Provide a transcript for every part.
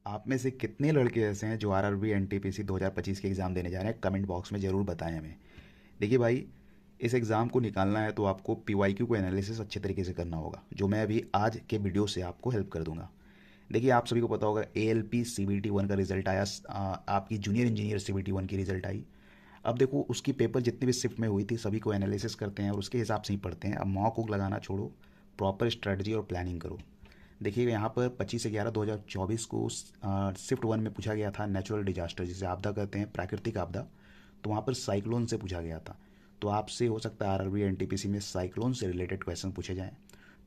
आप में से कितने लड़के ऐसे हैं जो आरआरबी एनटीपीसी 2025 के एग्ज़ाम देने जा रहे हैं? कमेंट बॉक्स में ज़रूर बताएं हमें। देखिए भाई, इस एग्ज़ाम को निकालना है तो आपको पीवाईक्यू को एनालिसिस अच्छे तरीके से करना होगा, जो मैं अभी आज के वीडियो से आपको हेल्प कर दूंगा। देखिए, आप सभी को पता होगा एएलपी सीबीटी वन का रिजल्ट आया। आपकी जूनियर इंजीनियर सीबीटी वन की रिजल्ट आई। अब देखो, उसकी पेपर जितनी भी शिफ्ट में हुई थी सभी को एनालिसिस करते हैं और उसके हिसाब से ही पढ़ते हैं। अब मॉक वॉक लगाना छोड़ो, प्रॉपर स्ट्रेटजी और प्लानिंग करो। देखिए, यहाँ पर 25/11/2024 को शिफ्ट वन में पूछा गया था नेचुरल डिजास्टर, जिसे आपदा कहते हैं, प्राकृतिक आपदा। तो वहाँ पर साइक्लोन से पूछा गया था। तो आपसे हो सकता है आरआरबी एनटीपीसी में साइक्लोन से रिलेटेड क्वेश्चन पूछे जाएं।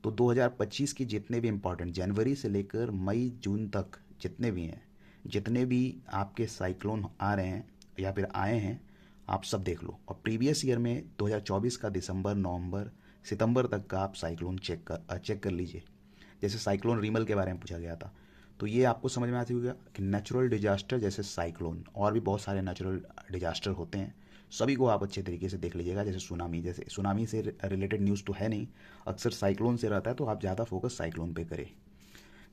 तो 2025 की जितने भी इंपॉर्टेंट, जनवरी से लेकर मई जून तक जितने भी हैं, जितने भी आपके साइक्लोन आ रहे हैं या फिर आए हैं, आप सब देख लो। और प्रीवियस ईयर में 2024 का दिसंबर, नवंबर, सितंबर तक का आप साइक्लोन चेक कर लीजिए। जैसे साइक्लोन रीमल के बारे में पूछा गया था। तो ये आपको समझ में आती होगा कि नेचुरल डिजास्टर जैसे साइक्लोन और भी बहुत सारे नेचुरल डिजास्टर होते हैं, सभी को आप अच्छे तरीके से देख लीजिएगा। जैसे सुनामी, जैसे सुनामी से रिलेटेड न्यूज़ तो है नहीं, अक्सर साइक्लोन से रहता है, तो आप ज़्यादा फोकस साइक्लोन पे करें।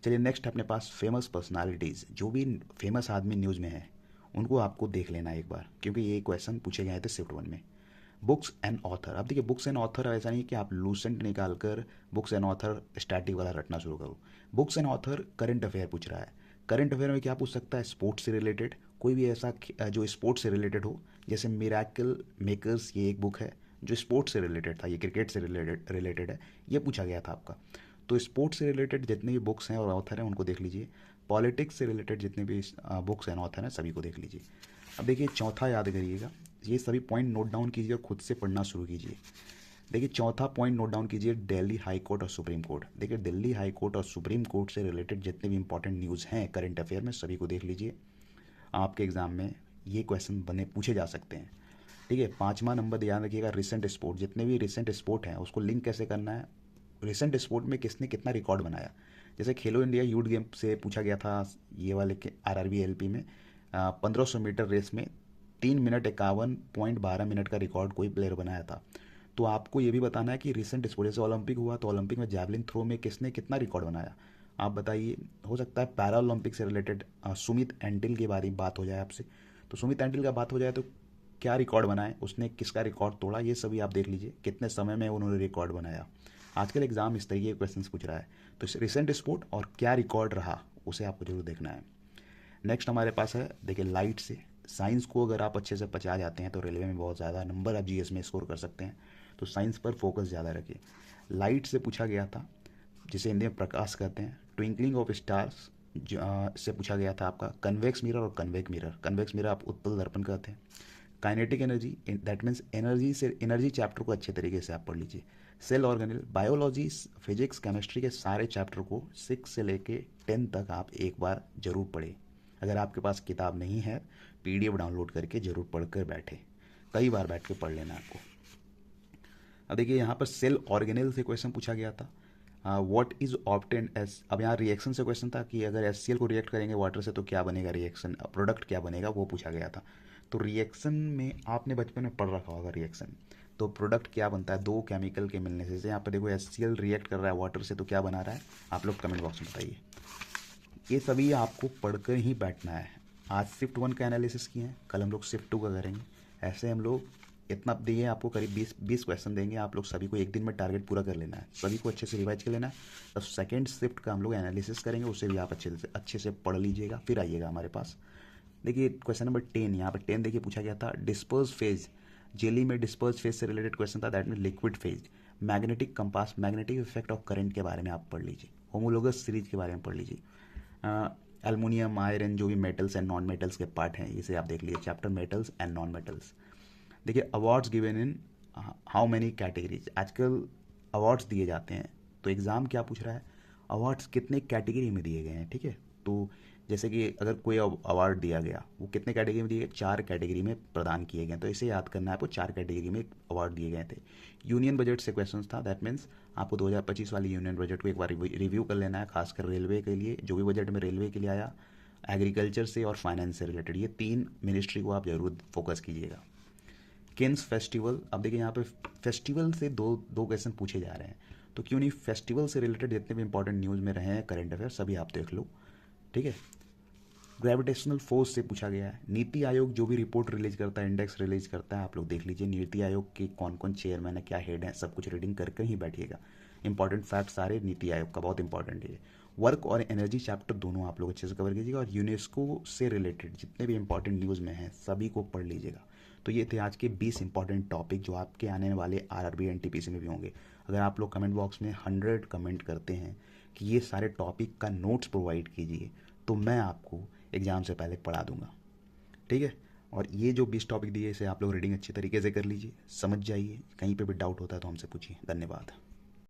चलिए, नेक्स्ट अपने पास फेमस पर्सनालिटीज़, जो भी फेमस आदमी न्यूज़ में है उनको आपको देख लेना एक बार, क्योंकि ये क्वेश्चन पूछे गए थे शिफ्ट वन में। बुक्स एंड ऑथर, अब देखिए, बुक्स एंड ऑथर ऐसा नहीं कि आप लूसेंट निकाल कर बुक्स एंड ऑथर स्टैटिक वाला रटना शुरू करो। Books and author current affair पूछ रहा है। करंट अफेयर में क्या पूछ सकता है? स्पोर्ट्स से रिलेटेड, कोई भी ऐसा जो स्पोर्ट्स से रिलेटेड हो। जैसे मिराकल मेकर्स, ये एक बुक है जो स्पोर्ट्स से रिलेटेड था, ये क्रिकेट से रिलेटेड है, ये पूछा गया था आपका। तो स्पोर्ट्स से रिलेटेड जितने भी बुक्स हैं और ऑथर हैं उनको देख लीजिए। पॉलिटिक्स से रिलेटेड जितने भी बुक्स एंड ऑथर हैं सभी को देख लीजिए। अब देखिए, चौथा याद करिएगा, ये सभी पॉइंट नोट डाउन कीजिए और खुद से पढ़ना शुरू कीजिए। देखिए, चौथा पॉइंट नोट डाउन कीजिए, दिल्ली हाई कोर्ट और सुप्रीम कोर्ट। देखिए, दिल्ली हाई कोर्ट और सुप्रीम कोर्ट से रिलेटेड जितने भी इंपॉर्टेंट न्यूज़ हैं करंट अफेयर में, सभी को देख लीजिए। आपके एग्जाम में ये क्वेश्चन बने पूछे जा सकते हैं। ठीक है, पाँचवा नंबर ध्यान रखिएगा, रिसेंट स्पोर्ट, जितने भी रिसेंट स्पोर्ट हैं उसको लिंक कैसे करना है। रिसेंट स्पोर्ट में किसने कितना रिकॉर्ड बनाया। जैसे खेलो इंडिया यूथ गेम से पूछा गया था, ये वाले के आरआरबी एलपी में 1500 मीटर रेस में 3 मिनट 51.12 मिनट का रिकॉर्ड कोई प्लेयर बनाया था। तो आपको ये भी बताना है कि रिसेंट स्पोर्ट, जैसे ओलंपिक हुआ तो ओलंपिक में जैवलिन थ्रो में किसने कितना रिकॉर्ड बनाया, आप बताइए। हो सकता है पैरा ओलंपिक से रिलेटेड सुमित एंटिल के बारे में बात हो जाए आपसे। तो सुमित एंटिल का बात हो जाए तो क्या रिकॉर्ड बनाए उसने, किसका रिकॉर्ड तोड़ा, ये सभी आप देख लीजिए, कितने समय में उन्होंने रिकॉर्ड बनाया। आजकल एग्जाम इस तरीके के क्वेश्चन पूछ रहा है। तो रिसेंट स्पोर्ट और क्या रिकॉर्ड रहा उसे आपको जरूर देखना है। नेक्स्ट हमारे पास है, देखिए, लाइट से। साइंस को अगर आप अच्छे से पचा जाते हैं तो रेलवे में बहुत ज़्यादा नंबर आप जीएस में स्कोर कर सकते हैं। तो साइंस पर फोकस ज़्यादा रखिए। लाइट से पूछा गया था, जिसे हिंदी में प्रकाश कहते हैं, ट्विंकलिंग ऑफ स्टार्स से पूछा गया था आपका कन्वेक्स मिरर और कन्वेक मिरर। कन्वेक्स मिरर आप उत्तल दर्पण कहते हैं। Kinetic energy, that means energy से, एनर्जी चैप्टर को अच्छे तरीके से आप पढ़ लीजिए। Cell organelle, biology, physics, chemistry के सारे चैप्टर को 6 से लेके 10 तक आप एक बार जरूर पढ़ें। अगर आपके पास किताब नहीं है, पीडीएफ डाउनलोड करके जरूर पढ़ कर बैठे, कई बार बैठ के पढ़ लेना आपको। अब देखिए, यहाँ पर सेल ऑर्गेनेल से क्वेश्चन पूछा गया था। व्हाट इज ऑब्टेन्ड एस, अब यहाँ रिएक्शन से क्वेश्चन था कि अगर एस को रिएक्ट करेंगे वाटर से तो क्या बनेगा, रिएक्शन प्रोडक्ट क्या बनेगा, वो पूछा गया था। तो रिएक्शन में आपने बचपन में पढ़ रखा होगा रिएक्शन। तो प्रोडक्ट क्या बनता है दो केमिकल के मिलने से। यहाँ पर देखो, एस रिएक्ट कर रहा है वाटर से, तो क्या बना रहा है, आप लोग कमेंट बॉक्स में बताइए। ये सभी आपको पढ़कर ही बैठना है। आज शिफ्ट वन का एनालिसिस किए हैं, कल हम लोग शिफ्ट टू का करेंगे। ऐसे हम लोग इतना दिए आपको, करीब 20 क्वेश्चन देंगे, आप लोग सभी को एक दिन में टारगेट पूरा कर लेना है, सभी को अच्छे से रिवाइज कर लेना है। तब सेकेंड शिफ्ट का हम लोग एनालिसिस करेंगे, उसे भी आप अच्छे से पढ़ लीजिएगा, फिर आइएगा हमारे पास। देखिए, क्वेश्चन नंबर 10, यहाँ पर 10 देखिए पूछा गया था, डिस्पर्स फेज। जेली में डिस्पर्स फेज से रिलेटेड क्वेश्चन था, that mean liquid phase. Magnetic compass, magnetic effect of current के बारे में आप पढ़ लीजिए। होमोलोगस सीरीज के बारे में पढ़ लीजिए। एल्युमिनियम, आयरन, जो भी मेटल्स एंड नॉन मेटल्स के पार्ट हैं, इसे आप देख लीजिए, chapter metals and non metals. देखिए, awards given in how many categories, आजकल अवार्ड्स दिए जाते हैं। तो एग्ज़ाम क्या पूछ रहा है, अवार्ड्स कितने कैटेगरी में दिए गए हैं। ठीक है, तो जैसे कि अगर कोई अवार्ड दिया गया, वो कितने कैटेगरी में दिए गए, 4 कैटेगरी में प्रदान किए गए। तो इसे याद करना है आपको, 4 कैटेगरी में अवार्ड दिए गए थे। यूनियन बजट से क्वेश्चन था, दैट मीन्स आपको 2025 वाली यूनियन बजट को एक बार रिव्यू कर लेना है, खासकर रेलवे के लिए, जो भी बजट में रेलवे के लिए आया, एग्रीकल्चर से और फाइनेंस से रिलेटेड, ये 3 मिनिस्ट्री को आप जरूर फोकस कीजिएगा। किन्स फेस्टिवल, अब देखिए यहाँ पे फेस्टिवल से दो दो क्वेश्चन पूछे जा रहे हैं, तो क्यों नहीं फेस्टिवल से रिलेटेड जितने भी इंपॉर्टेंट न्यूज़ में रहे हैं करंट अफेयर, सभी आप देख लो। ठीक है, ग्रेविटेशनल फोर्स से पूछा गया है। नीति आयोग जो भी रिपोर्ट रिलीज करता है, इंडेक्स रिलीज करता है, आप लोग देख लीजिए नीति आयोग के कौन कौन चेयरमैन है, क्या हेड है, सब कुछ रीडिंग करके ही बैठिएगा। इंपॉर्टेंट फैक्ट सारे नीति आयोग का बहुत इंपॉर्टेंट है। वर्क और एनर्जी चैप्टर दोनों आप लोग अच्छे से कवर कीजिएगा, और यूनेस्को से रिलेटेड जितने भी इंपॉर्टेंट न्यूज़ में हैं सभी को पढ़ लीजिएगा। तो ये थे आज के 20 इंपॉर्टेंट टॉपिक जो आपके आने वाले आरआरबी एनटीपीसी में भी होंगे। अगर आप लोग कमेंट बॉक्स में 100 कमेंट करते हैं कि ये सारे टॉपिक का नोट्स प्रोवाइड कीजिए, तो मैं आपको एग्ज़ाम से पहले पढ़ा दूंगा। ठीक है। और ये जो 20 टॉपिक दिए इसे आप लोग रीडिंग अच्छी तरीके से कर लीजिए, समझ जाइए। कहीं पे भी डाउट होता है तो हमसे पूछिए। धन्यवाद।